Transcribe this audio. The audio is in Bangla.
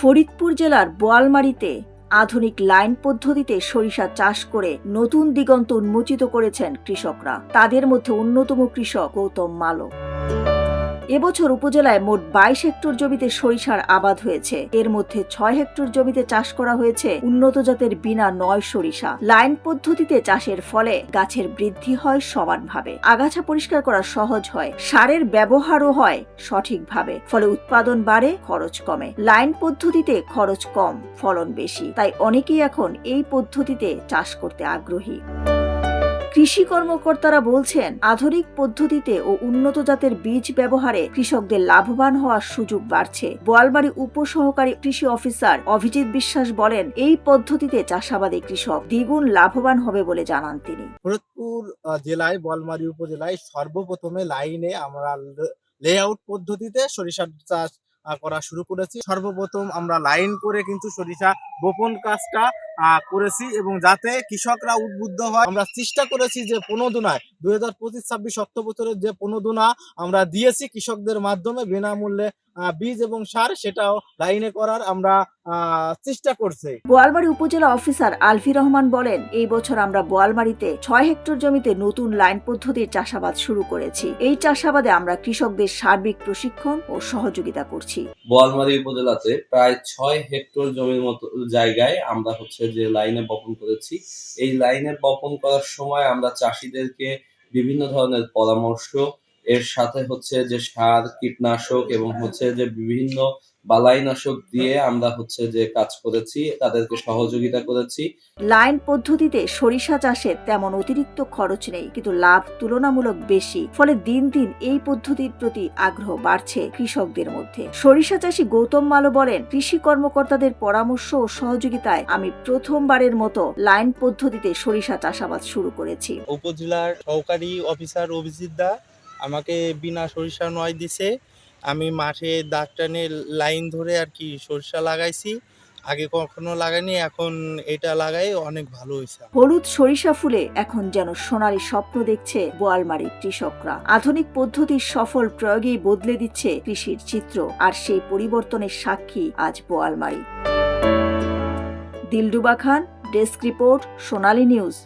ফরিদপুর জেলার বোয়ালমারীতে আধুনিক লাইন পদ্ধতিতে সরিষা চাষ করে নতুন দিগন্ত উন্মোচিত করেছেন কৃষকরা। তাদের মধ্যে অন্যতম কৃষক গৌতম মালো। এবছর উপজেলায় মোট 22 হেক্টর জমিতে সরিষার আবাদ হয়েছে। এর মধ্যে 6 হেক্টর জমিতে চাষ করা হয়েছে উন্নত জাতের বিনা 9 সরিষা। লাইন পদ্ধতিতে চাষের ফলে গাছের বৃদ্ধি হয় সমানভাবে, আগাছা পরিষ্কার করা সহজ হয়, সারের ব্যবহারও হয় সঠিকভাবে, ফলে উৎপাদন বাড়ে, খরচ কমে। লাইন পদ্ধতিতে খরচ কম, ফলন বেশি, তাই অনেকেই এখন এই পদ্ধতিতে চাষ করতে আগ্রহী। কৃষি কর্মকর্তারা বলছেন, আধুনিক পদ্ধতিতে ও উন্নত জাতের বীজ ব্যবহারে কৃষকদের লাভবান হওয়ার সুযোগ বাড়ছে। বোয়ালমারী উপসহকারী কৃষি অফিসার অভিজিৎ বিশ্বাস বলেন, এই পদ্ধতিতে চাষাবাদী কৃষক দ্বিগুণ লাভবান হবে বলে জানান তিনি। ফরিদপুর জেলায় বোয়ালমারী উপজেলায় সর্বপ্রথমে লাইনে আমরা লেআউট পদ্ধতিতে সরিষার চাষ করা শুরু করেছি। সর্বপ্রথম আমরা লাইন করে কিন্তু সরিষা বপন কাজটা করেছি, এবং যাতে কৃষকরা উদ্বুদ্ধ হয় আমরা চেষ্টা করেছি যে প্রণোদনায় 2025-26 অর্থ বছরের যে প্রণোদনা আমরা দিয়েছি কৃষকদের মাধ্যমে বিনামূল্যে বীজ এবং সার, সেটাও লাইনে করার আমরা চেষ্টা করছি। বোয়ালমারী উপজেলা অফিসার আলফি রহমান বলেন, এই বছর আমরা বোয়ালমারীতে 6 হেক্টর জমিতে নতুন লাইন পদ্ধতির চাষাবাদ শুরু করেছি। এই চাষাবাদে আমরা কৃষকদের সার্বিক প্রশিক্ষণ ও সহযোগিতা করছি। বোয়ালমারী উপজেলাতে প্রায় 6 হেক্টর জমির মতো জায়গায় আমরা যে লাইনে বপন করেছি। এই লাইনে বপন করার সময় আমরা চাষিদেরকে বিভিন্ন ধরনের পরামর্শ, এর সাথে যে সার, কীটনাশক এবং যে বিভিন্ন বালাইনাশক দিয়ে আমরা যে কাজ করেছি, তাদেরকে সহযোগিতা করেছি। লাইন পদ্ধতিতে সরিষা চাষে তেমন অতিরিক্ত খরচ নেই, কিন্তু লাভ তুলনামূলক বেশি, ফলে দিন দিন এই পদ্ধতির প্রতি আগ্রহ বাড়ছে কৃষকদের মধ্যে। সরিষা চাষী গৌতম মালো বলেন, কৃষি কর্মকর্তাদের পরামর্শ ও সহযোগিতায় আমি প্রথমবারের মতো লাইন পদ্ধতিতে সরিষা চাষাবাদ শুরু করেছি। উপজেলার সহকারী অফিসার অভিজিৎ দা আমাকে বিনা সরিষা নয় দিছে। আমি মাঠে দাগ টানে লাইন ধরে সরিষা লাগাইছি। আগে কখনো লাগাইনি, এখন এটা লাগাই অনেক ভালো হয়েছে। হলুদ সরিষা ফুলে এখন যেন সোনালী স্বপ্ন দেখছে বোয়ালমারীর কৃষকরা। আধুনিক পদ্ধতির সফল প্রয়োগেই বদলে দিচ্ছে কৃষির চিত্র, আর সেই পরিবর্তনের সাক্ষী আজ বোয়ালমারী। দিলরুবা খান, ডেস্ক রিপোর্ট, সোনালী নিউজ।